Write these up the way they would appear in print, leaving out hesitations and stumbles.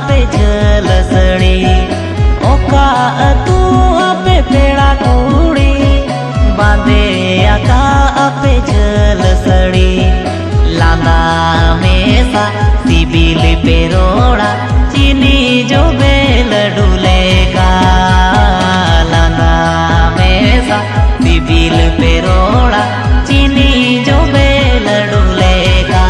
पे झल सड़ी ओका अतु पे पेड़ा कुड़ी बांधे आका पे झल सड़ी लाना मेसा सिबिल पे रोड़ा चीनी जो बेल डुलेगा लाना मेसा सिबिल पे रोड़ा चीनी जो बेल डुलेगा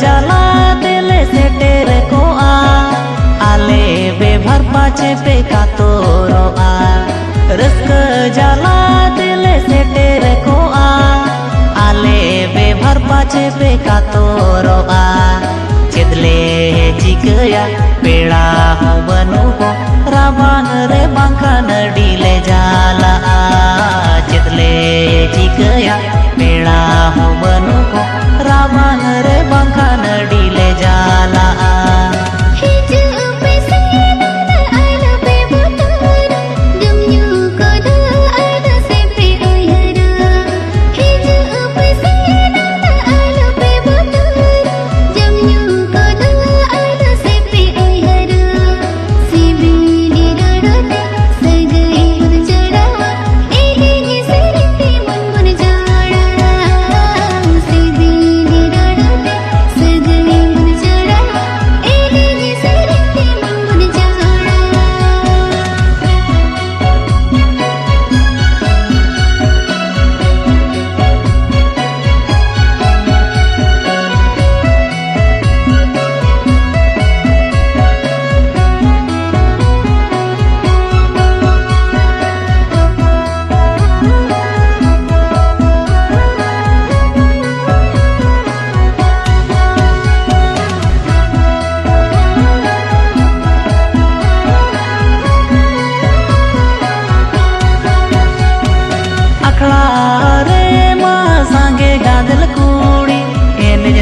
जाला तेले सेटेर को आले बेभर पाचे पे का तोरो रस्क जाला तेले सेटेर को आले बेभर पाचे पे का तोरो चेदले चिकया पेड़ा हो बनु को राबान रे बांका नडीले जाला चेदले चिकया पेड़ा हो बनु को राबान रे बांका नडीले जाला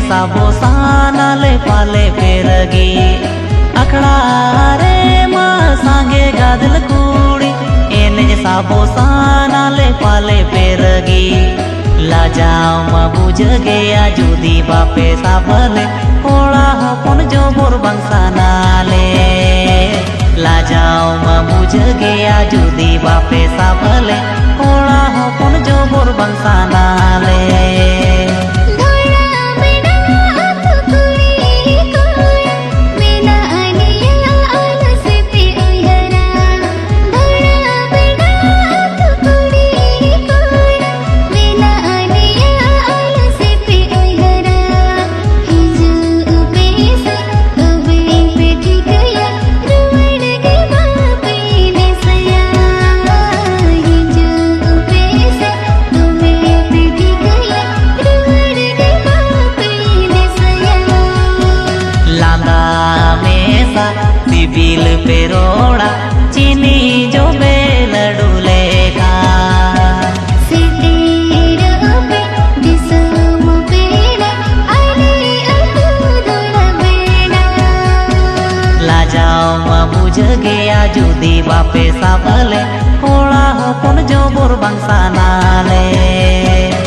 साबो साना ले पाले पेरगी अखड़ा रे माँ सांगे गादल कूड़ी एने साबो साना ले पाले पेरगी लाजाओ माँ बुझ गया जुदी बापे साबले ओड़ा हपन जो बोर बंसाना ले लाजाओ माँ बुझ गया जुदी बापे साबले ओड़ा हपन जो बोर बंसाना ले सिबिल पे रोड़ा चीनी जो बेल डुलेगा लाजाओ माँ बुझ गया जुदी बापे साबले ओड़ा हपन जो बोर बंसाना ले।